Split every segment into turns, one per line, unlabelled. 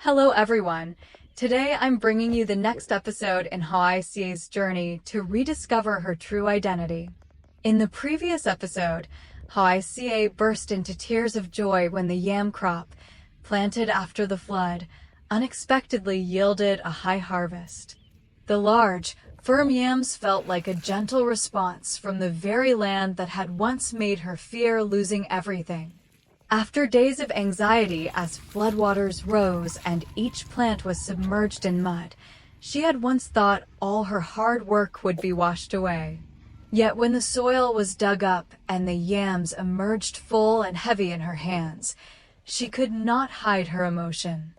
Hello everyone! Today I'm bringing you the next episode in Hoài Ca's journey to rediscover her true identity. In the previous episode, Hoài Ca burst into tears of joy when the yam crop, planted after the flood, unexpectedly yielded a high harvest. The large, firm yams felt like a gentle response from the very land that had once made her fear losing everything. After days of anxiety as floodwaters rose and each plant was submerged in mud, she had once thought all her hard work would be washed away. Yet when the soil was dug up and the yams emerged full and heavy in her hands, she could not hide her emotion.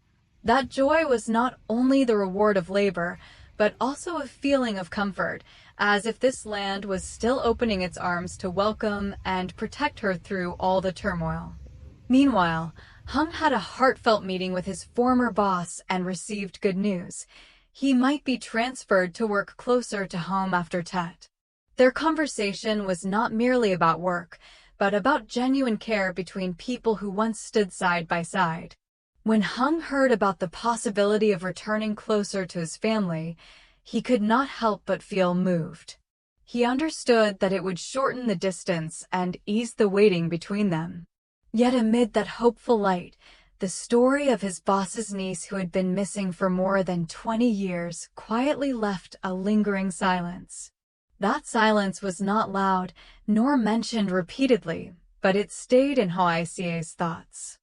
That joy was not only the reward of labor, but also a feeling of comfort, as if this land was still opening its arms to welcome and protect her through all the turmoil. Meanwhile, Hùng had a heartfelt meeting with his former boss and received good news. He might be transferred to work closer to home after Tet. Their conversation was not merely about work, but about genuine care between people who once stood side by side. When Hùng heard about the possibility of returning closer to his family, he could not help but feel moved. He understood that it would shorten the distance and ease the waiting between them. Yet amid that hopeful light, the story of his boss's niece who had been missing for more than 20 years quietly left a lingering silence. That silence was not loud, nor mentioned repeatedly, but it stayed in Hoài Ca's thoughts.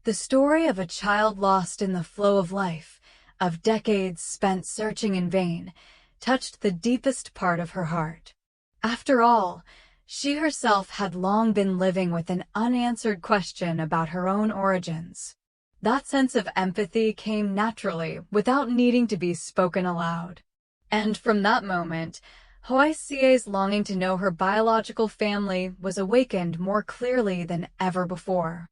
The story of a child lost in the flow of life, of decades spent searching in vain, touched the deepest part of her heart. After all, she herself had long been living with an unanswered question about her own origins. That sense of empathy came naturally, without needing to be spoken aloud. And from that moment, Hoài Ca's longing to know her biological family was awakened more clearly than ever before.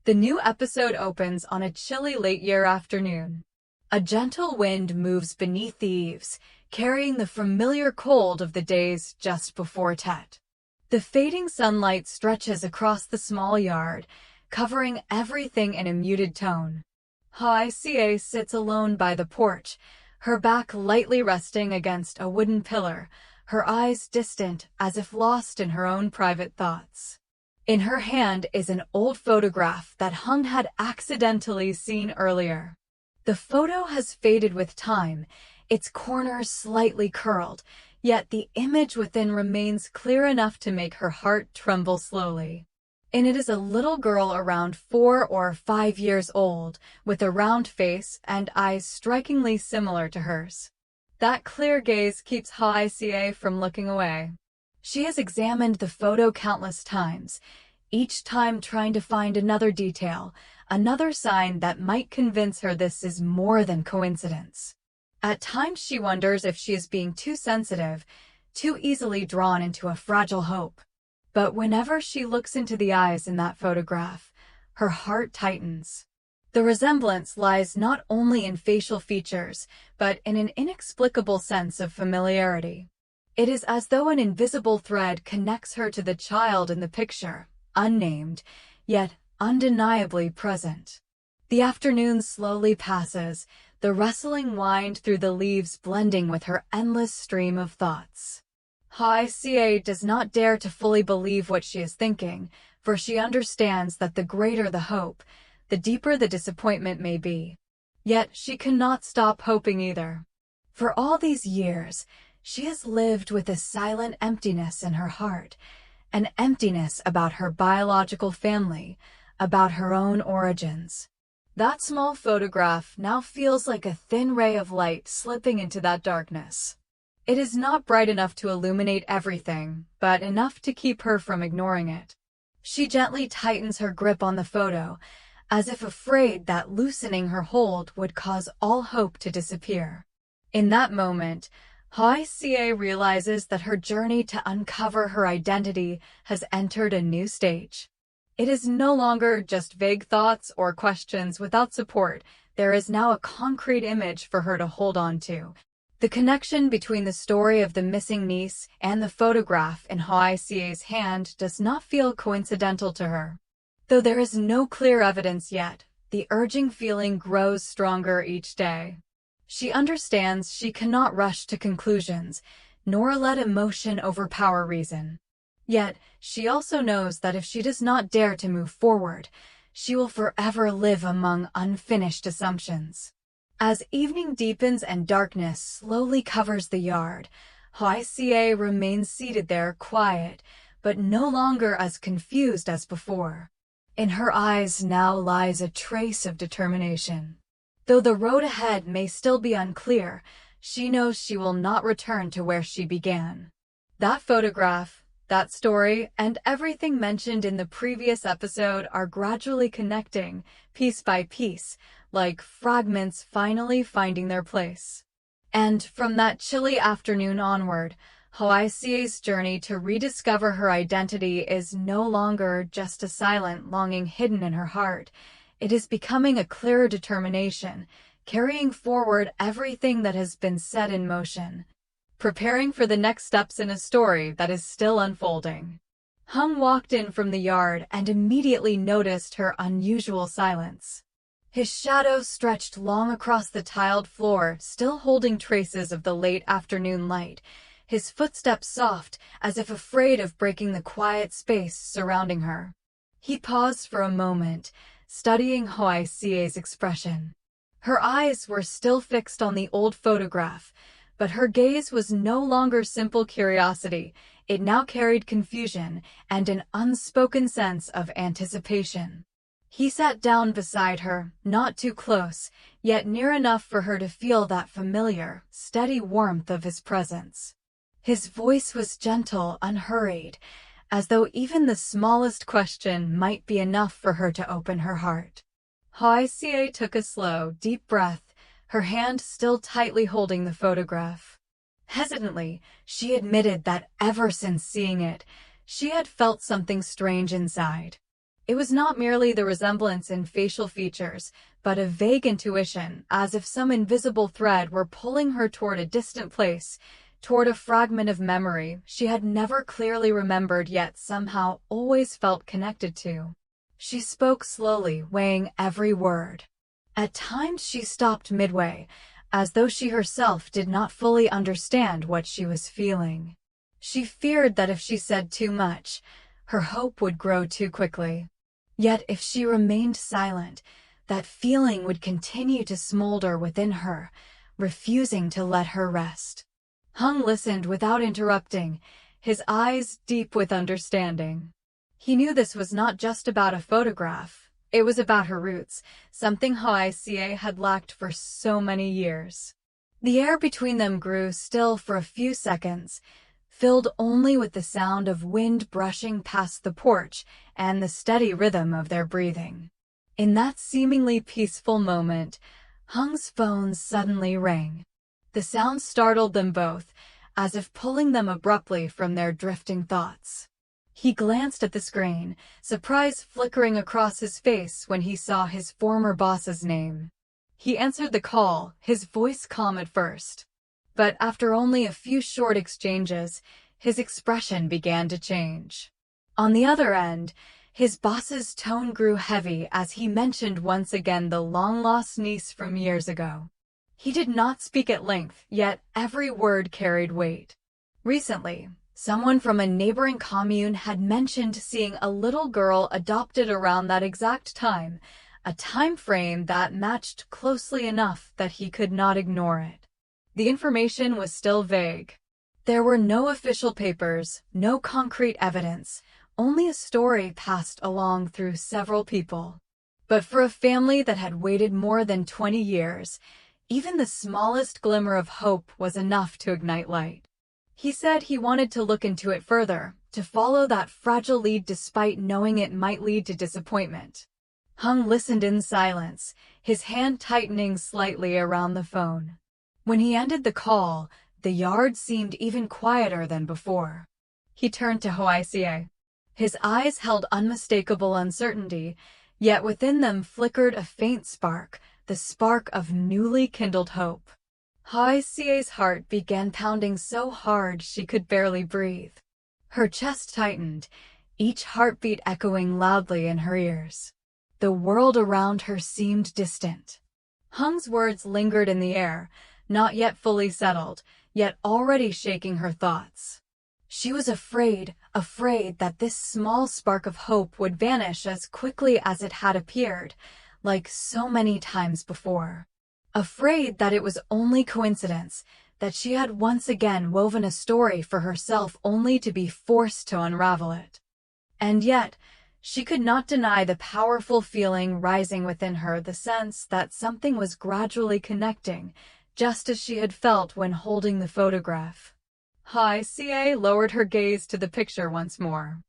The new episode opens on a chilly late-year afternoon. A gentle wind moves beneath the eaves, carrying the familiar cold of the days just before Tet. The fading sunlight stretches across the small yard, covering everything in a muted tone. Hoài Ca sits alone by the porch, her back lightly resting against a wooden pillar, her eyes distant as if lost in her own private thoughts. In her hand is an old photograph that Hùng had accidentally seen earlier. The photo has faded with time, its corners slightly curled, yet the image within remains clear enough to make her heart tremble slowly. In it is a little girl around 4 or 5 years old, with a round face and eyes strikingly similar to hers. That clear gaze keeps Hoài Ca from looking away. She has examined the photo countless times, each time trying to find another detail, another sign that might convince her this is more than coincidence. At times she wonders if she is being too sensitive, too easily drawn into a fragile hope. But whenever she looks into the eyes in that photograph, her heart tightens. The resemblance lies not only in facial features, but in an inexplicable sense of familiarity. It is as though an invisible thread connects her to the child in the picture, unnamed, yet undeniably present. The afternoon slowly passes, the rustling wind through the leaves blending with her endless stream of thoughts. Hoài Ca does not dare to fully believe what she is thinking, for she understands that the greater the hope, the deeper the disappointment may be. Yet she cannot stop hoping either. For all these years, she has lived with a silent emptiness in her heart, an emptiness about her biological family, about her own origins. That small photograph now feels like a thin ray of light slipping into that darkness. It is not bright enough to illuminate everything, but enough to keep her from ignoring it. She gently tightens her grip on the photo, as if afraid that loosening her hold would cause all hope to disappear. In that moment, Hoài Ca realizes that her journey to uncover her identity has entered a new stage. It is no longer just vague thoughts or questions without support. There is now a concrete image for her to hold on to. The connection between the story of the missing niece and the photograph in Hoài Ca's hand does not feel coincidental to her. Though there is no clear evidence yet, the urging feeling grows stronger each day. She understands she cannot rush to conclusions, nor let emotion overpower reason. Yet, she also knows that if she does not dare to move forward, she will forever live among unfinished assumptions. As evening deepens and darkness slowly covers the yard, Hoài Ca remains seated there quiet, but no longer as confused as before. In her eyes now lies a trace of determination. Though the road ahead may still be unclear, she knows she will not return to where she began. That photograph, that story, and everything mentioned in the previous episode are gradually connecting, piece by piece, like fragments finally finding their place. And from that chilly afternoon onward, Hoài Ca's journey to rediscover her identity is no longer just a silent longing hidden in her heart. It is becoming a clearer determination, carrying forward everything that has been set in motion, preparing for the next steps in a story that is still unfolding. Hùng walked in from the yard and immediately noticed her unusual silence. His shadow stretched long across the tiled floor, still holding traces of the late afternoon light, his footsteps soft, as if afraid of breaking the quiet space surrounding her. He paused for a moment, studying Hoài Ca's expression. Her eyes were still fixed on the old photograph, but her gaze was no longer simple curiosity. It now carried confusion and an unspoken sense of anticipation. He sat down beside her, not too close, yet near enough for her to feel that familiar, steady warmth of his presence. His voice was gentle, unhurried, as though even the smallest question might be enough for her to open her heart. Hoài Ca took a slow, deep breath, her hand still tightly holding the photograph. Hesitantly, she admitted that ever since seeing it, she had felt something strange inside. It was not merely the resemblance in facial features, but a vague intuition, as if some invisible thread were pulling her toward a distant place, toward a fragment of memory she had never clearly remembered yet somehow always felt connected to. She spoke slowly, weighing every word. At times she stopped midway, as though she herself did not fully understand what she was feeling. She feared that if she said too much, her hope would grow too quickly. Yet if she remained silent, that feeling would continue to smolder within her, refusing to let her rest. Hùng listened without interrupting, his eyes deep with understanding. He knew this was not just about a photograph. It was about her roots, something Hoài Ca had lacked for so many years. The air between them grew still for a few seconds, filled only with the sound of wind brushing past the porch and the steady rhythm of their breathing. In that seemingly peaceful moment, Hung's phone suddenly rang. The sound startled them both, as if pulling them abruptly from their drifting thoughts. He glanced at the screen, surprise flickering across his face when he saw his former boss's name. He answered the call, his voice calm at first. But after only a few short exchanges, his expression began to change. On the other end, his boss's tone grew heavy as he mentioned once again the long-lost niece from years ago. He did not speak at length, yet every word carried weight. Recently, someone from a neighboring commune had mentioned seeing a little girl adopted around that exact time, a time frame that matched closely enough that he could not ignore it. The information was still vague. There were no official papers, no concrete evidence, only a story passed along through several people. But for a family that had waited more than 20 years, even the smallest glimmer of hope was enough to ignite light. He said he wanted to look into it further, to follow that fragile lead despite knowing it might lead to disappointment. Hùng listened in silence, his hand tightening slightly around the phone. When he ended the call, the yard seemed even quieter than before. He turned to Hoài Ca. His eyes held unmistakable uncertainty, yet within them flickered a faint spark, the spark of newly kindled hope. Hoài Ca's heart began pounding so hard she could barely breathe. Her chest tightened, each heartbeat echoing loudly in her ears. The world around her seemed distant. Hung's words lingered in the air, not yet fully settled, yet already shaking her thoughts. She was afraid that this small spark of hope would vanish as quickly as it had appeared, like so many times before. Afraid that it was only coincidence, that she had once again woven a story for herself only to be forced to unravel it. And yet, she could not deny the powerful feeling rising within her, the sense that something was gradually connecting, just as she had felt when holding the photograph. Hoài Ca lowered her gaze to the picture once more.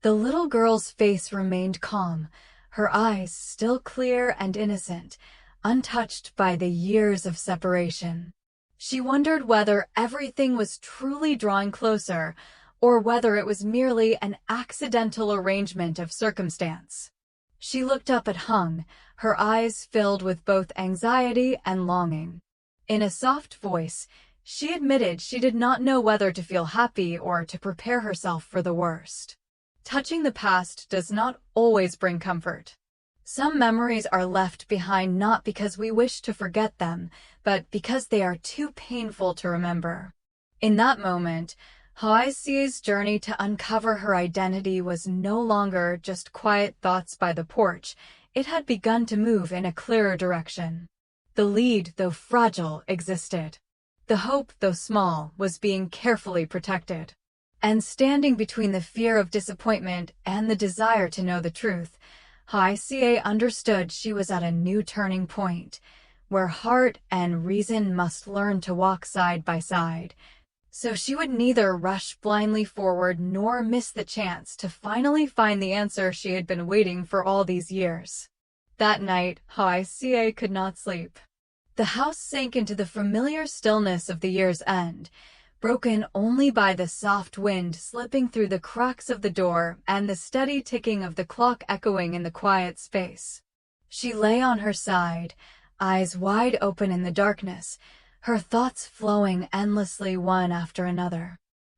The little girl's face remained calm, her eyes still clear and innocent, untouched by the years of separation. She wondered whether everything was truly drawing closer, or whether it was merely an accidental arrangement of circumstance. She looked up at Hung, her eyes filled with both anxiety and longing. In a soft voice, she admitted she did not know whether to feel happy or to prepare herself for the worst. Touching the past does not always bring comfort. Some memories are left behind not because we wish to forget them, but because they are too painful to remember. In that moment, Hoài Ca's journey to uncover her identity was no longer just quiet thoughts by the porch. It had begun to move in a clearer direction. The lead, though fragile, existed. The hope, though small, was being carefully protected. And standing between the fear of disappointment and the desire to know the truth, Hoài Ca understood she was at a new turning point, where heart and reason must learn to walk side by side. So she would neither rush blindly forward nor miss the chance to finally find the answer she had been waiting for all these years. That night, Hoài Ca could not sleep. The house sank into the familiar stillness of the year's end, broken only by the soft wind slipping through the cracks of the door and the steady ticking of the clock echoing in the quiet space. She lay on her side, eyes wide open in the darkness, her thoughts flowing endlessly one after another.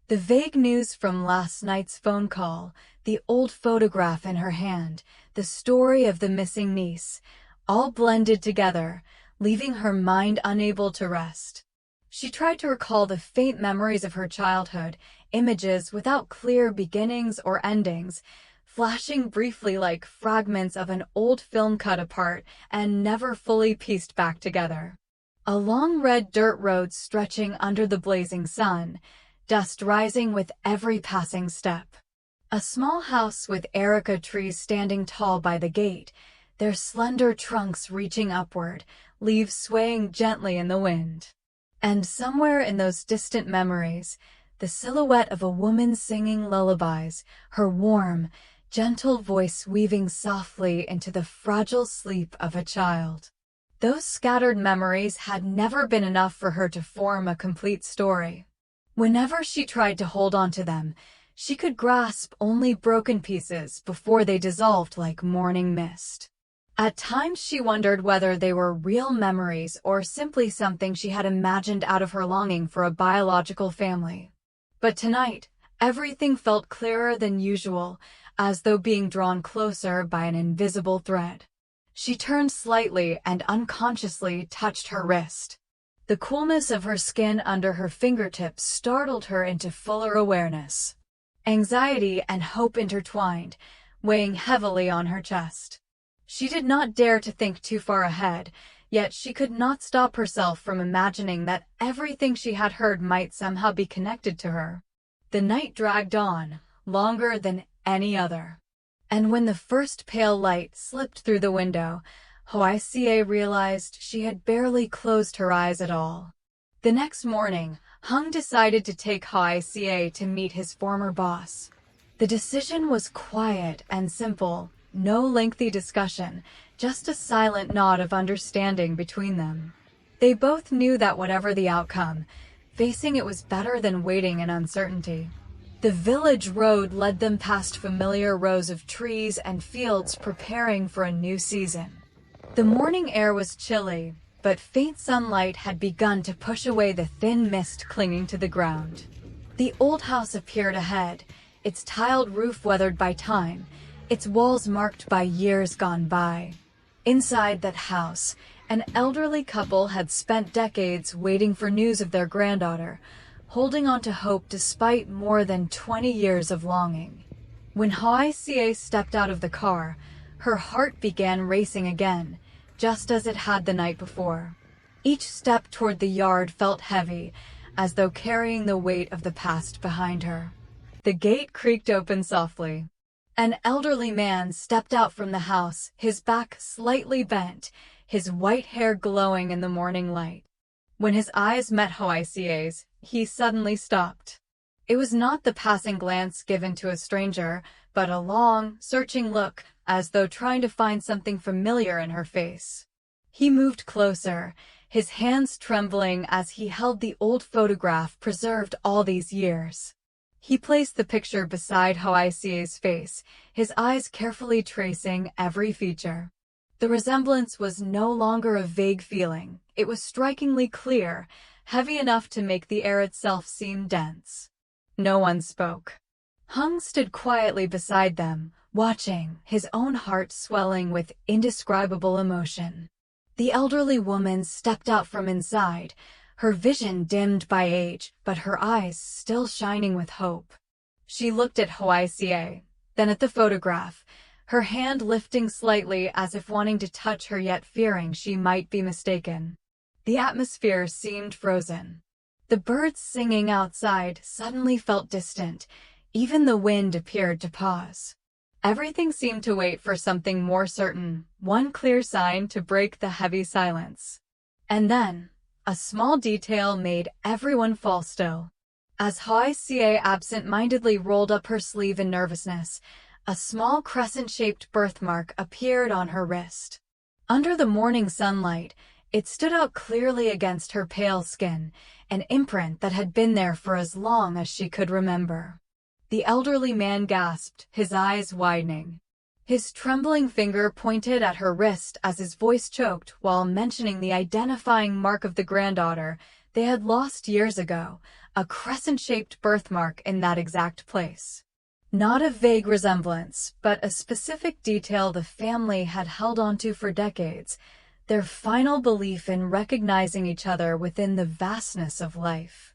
The vague news from last night's phone call, the old photograph in her hand, the story of the missing niece, all blended together, leaving her mind unable to rest. She tried to recall the faint memories of her childhood, images without clear beginnings or endings, flashing briefly like fragments of an old film cut apart and never fully pieced back together. A long red dirt road stretching under the blazing sun, dust rising with every passing step. A small house with areca trees standing tall by the gate, their slender trunks reaching upward, leaves swaying gently in the wind. And somewhere in those distant memories, the silhouette of a woman singing lullabies, her warm, gentle voice weaving softly into the fragile sleep of a child. Those scattered memories had never been enough for her to form a complete story. Whenever she tried to hold on to them, she could grasp only broken pieces before they dissolved like morning mist. At times she wondered whether they were real memories or simply something she had imagined out of her longing for a biological family. But tonight, everything felt clearer than usual, as though being drawn closer by an invisible thread. She turned slightly and unconsciously touched her wrist. The coolness of her skin under her fingertips startled her into fuller awareness. Anxiety and hope intertwined, weighing heavily on her chest. She did not dare to think too far ahead, yet she could not stop herself from imagining that everything she had heard might somehow be connected to her. The night dragged on, longer than any other. And when the first pale light slipped through the window, Hoài Ca realized she had barely closed her eyes at all. The next morning, Hung decided to take Hoài Ca to meet his former boss. The decision was quiet and simple. No lengthy discussion, just a silent nod of understanding between them. They both knew that whatever the outcome, facing it was better than waiting in uncertainty. The village road led them past familiar rows of trees and fields preparing for a new season. The morning air was chilly, but faint sunlight had begun to push away the thin mist clinging to the ground. The old house appeared ahead, its tiled roof weathered by time, its walls marked by years gone by. Inside that house, an elderly couple had spent decades waiting for news of their granddaughter, holding on to hope despite more than 20 years of longing. When Hoài Ca stepped out of the car, her heart began racing again, just as it had the night before. Each step toward the yard felt heavy, as though carrying the weight of the past behind her. The gate creaked open softly. An elderly man stepped out from the house, his back slightly bent, his white hair glowing in the morning light. When his eyes met Hoài Ca's, he suddenly stopped. It was not the passing glance given to a stranger, but a long, searching look, as though trying to find something familiar in her face. He moved closer, his hands trembling as he held the old photograph preserved all these years. He placed the picture beside Hoài Ca's face, his eyes carefully tracing every feature. The resemblance was no longer a vague feeling. It was strikingly clear, heavy enough to make the air itself seem dense. No one spoke. Hùng stood quietly beside them, watching, his own heart swelling with indescribable emotion. The elderly woman stepped out from inside, her vision dimmed by age, but her eyes still shining with hope. She looked at Hoài Ca, then at the photograph, her hand lifting slightly as if wanting to touch her yet fearing she might be mistaken. The atmosphere seemed frozen. The birds singing outside suddenly felt distant. Even the wind appeared to pause. Everything seemed to wait for something more certain, one clear sign to break the heavy silence. And then, a small detail made everyone fall still. As Hoài Ca absent-mindedly rolled up her sleeve in nervousness, a small crescent-shaped birthmark appeared on her wrist. Under the morning sunlight, it stood out clearly against her pale skin, an imprint that had been there for as long as she could remember. The elderly man gasped, his eyes widening. His trembling finger pointed at her wrist as his voice choked while mentioning the identifying mark of the granddaughter they had lost years ago, a crescent-shaped birthmark in that exact place. Not a vague resemblance, but a specific detail the family had held onto for decades, their final belief in recognizing each other within the vastness of life.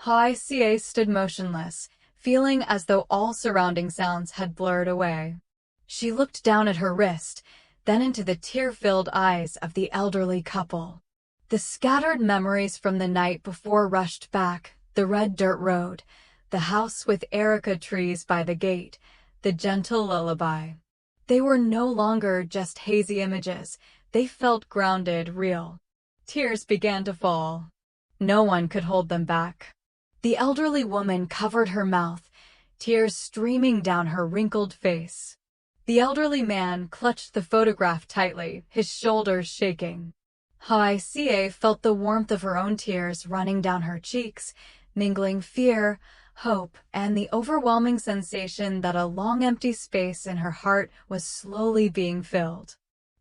Hoài Ca stood motionless, feeling as though all surrounding sounds had blurred away. She looked down at her wrist, then into the tear-filled eyes of the elderly couple. The scattered memories from the night before rushed back, the red dirt road, the house with areca trees by the gate, the gentle lullaby. They were no longer just hazy images, they felt grounded, real. Tears began to fall. No one could hold them back. The elderly woman covered her mouth, tears streaming down her wrinkled face. The elderly man clutched the photograph tightly, his shoulders shaking. Hoài Ca felt the warmth of her own tears running down her cheeks, mingling fear, hope, and the overwhelming sensation that a long empty space in her heart was slowly being filled.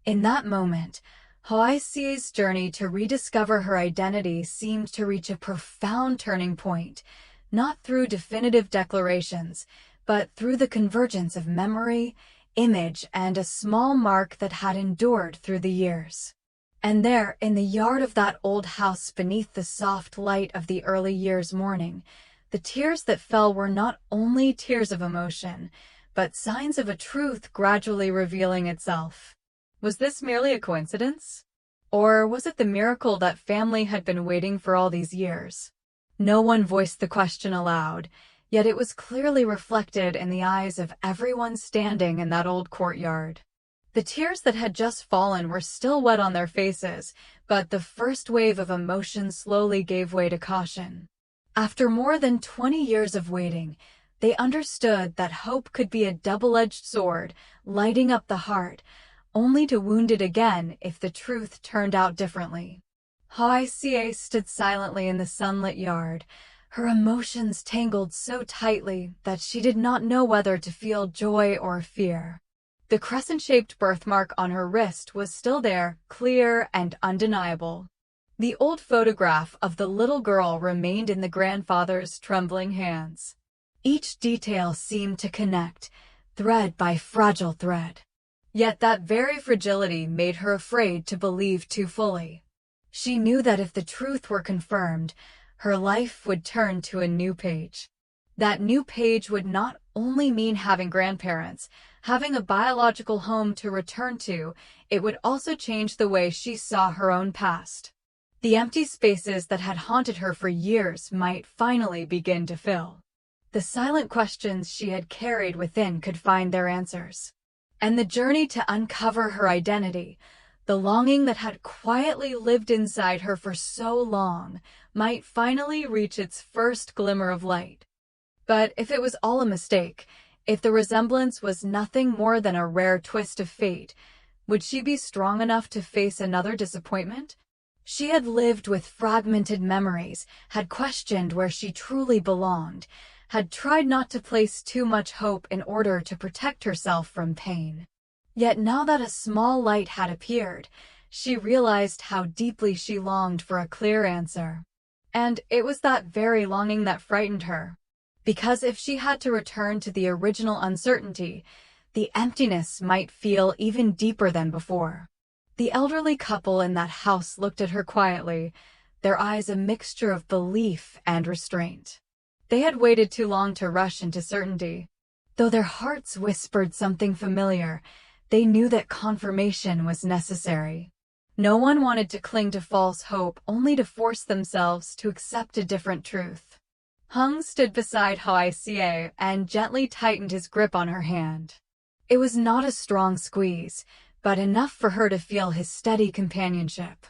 In that moment, Hoài Ca's journey to rediscover her identity seemed to reach a profound turning point, not through definitive declarations, but through the convergence of memory, image, and a small mark that had endured through the years. And there, in the yard of that old house beneath the soft light of the early year's morning, the tears that fell were not only tears of emotion, but signs of a truth gradually revealing itself. Was this merely a coincidence? Or was it the miracle that family had been waiting for all these years? No one voiced the question aloud, yet it was clearly reflected in the eyes of everyone standing in that old courtyard. The tears that had just fallen were still wet on their faces, but the first wave of emotion slowly gave way to caution. After more than 20 years of waiting, they understood that hope could be a double-edged sword, lighting up the heart, only to wound it again if the truth turned out differently. Hoài Ca stood silently in the sunlit yard, her emotions tangled so tightly that she did not know whether to feel joy or fear. The crescent-shaped birthmark on her wrist was still there, clear and undeniable. The old photograph of the little girl remained in the grandfather's trembling hands. Each detail seemed to connect, thread by fragile thread. Yet that very fragility made her afraid to believe too fully. She knew that if the truth were confirmed, her life would turn to a new page. That new page would not only mean having grandparents, having a biological home to return to, it would also change the way she saw her own past. The empty spaces that had haunted her for years might finally begin to fill. The silent questions she had carried within could find their answers. And the journey to uncover her identity, the longing that had quietly lived inside her for so long, might finally reach its first glimmer of light. But if it was all a mistake, if the resemblance was nothing more than a rare twist of fate, would she be strong enough to face another disappointment? She had lived with fragmented memories, had questioned where she truly belonged, had tried not to place too much hope in order to protect herself from pain. Yet now that a small light had appeared, she realized how deeply she longed for a clear answer. And it was that very longing that frightened her. Because if she had to return to the original uncertainty, the emptiness might feel even deeper than before. The elderly couple in that house looked at her quietly, their eyes a mixture of belief and restraint. They had waited too long to rush into certainty. Though their hearts whispered something familiar, they knew that confirmation was necessary. No one wanted to cling to false hope only to force themselves to accept a different truth. Hùng stood beside Hoài Ca and gently tightened his grip on her hand. It was not a strong squeeze, but enough for her to feel his steady companionship.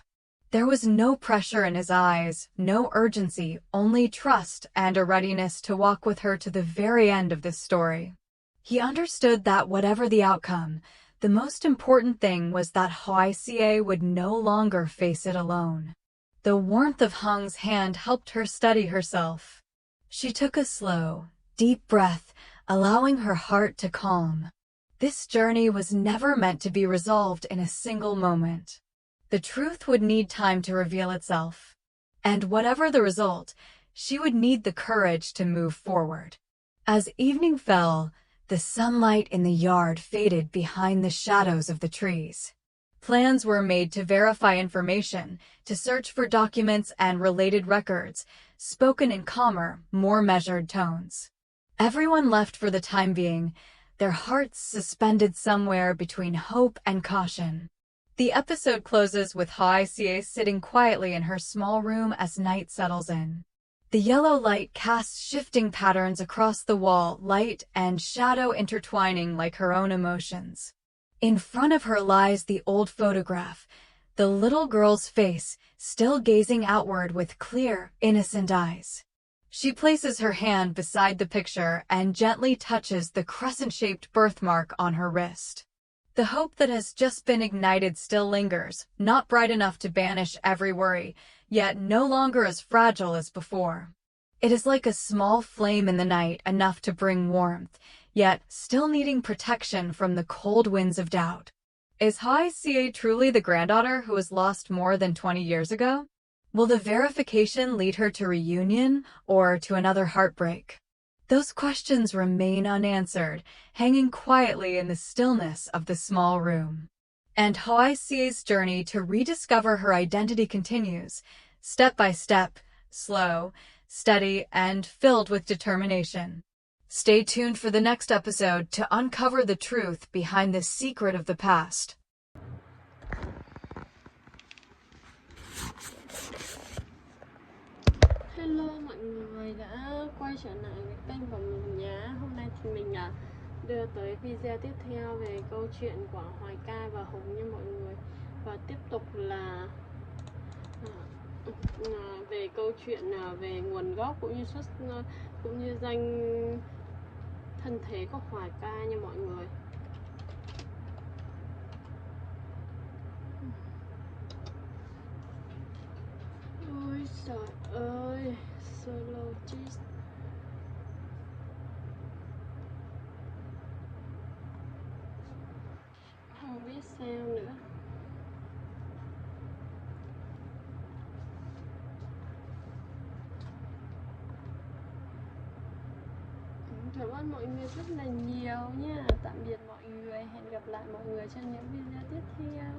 There was no pressure in his eyes, no urgency, only trust and a readiness to walk with her to the very end of this story. He understood that whatever the outcome, the most important thing was that Hoài Ca would no longer face it alone. The warmth of Hung's hand helped her steady herself. She took a slow, deep breath, allowing her heart to calm. This journey was never meant to be resolved in a single moment. The truth would need time to reveal itself. And whatever the result, she would need the courage to move forward. As evening fell, the sunlight in the yard faded behind the shadows of the trees. Plans were made to verify information, to search for documents and related records, spoken in calmer, more measured tones. Everyone left for the time being, their hearts suspended somewhere between hope and caution. The episode closes with Hoài Ca sitting quietly in her small room as night settles in. The yellow light casts shifting patterns across the wall, light and shadow intertwining like her own emotions. In front of her lies the old photograph, the little girl's face, still gazing outward with clear, innocent eyes. She places her hand beside the picture and gently touches the crescent-shaped birthmark on her wrist. The hope that has just been ignited still lingers, not bright enough to banish every worry, yet no longer as fragile as before. It is like a small flame in the night, enough to bring warmth, yet still needing protection from the cold winds of doubt. Is Hoài Ca truly the granddaughter who was lost more than 20 years ago? Will the verification lead her to reunion or to another heartbreak? Those questions remain unanswered, hanging quietly in the stillness of the small room. And Hoài Ca's journey to rediscover her identity continues, step by step, slow, steady, and filled with determination. Stay tuned for the next episode to uncover the truth behind the secret of the past.
Hello mọi người đã quay trở lại với kênh của mình nhé. Hôm nay thì mình đưa tới video tiếp theo về câu chuyện của Hoài Ca và Hùng nha mọi người. Và tiếp tục là về câu chuyện về nguồn gốc cũng như danh thân thế của Hoài Ca nha mọi người. Ôi trời ơi, solo cheese. Không biết sao nữa. Trời ơn mọi người rất là nhiều nha. Tạm biệt mọi người, hẹn gặp lại mọi người trong những video tiếp theo.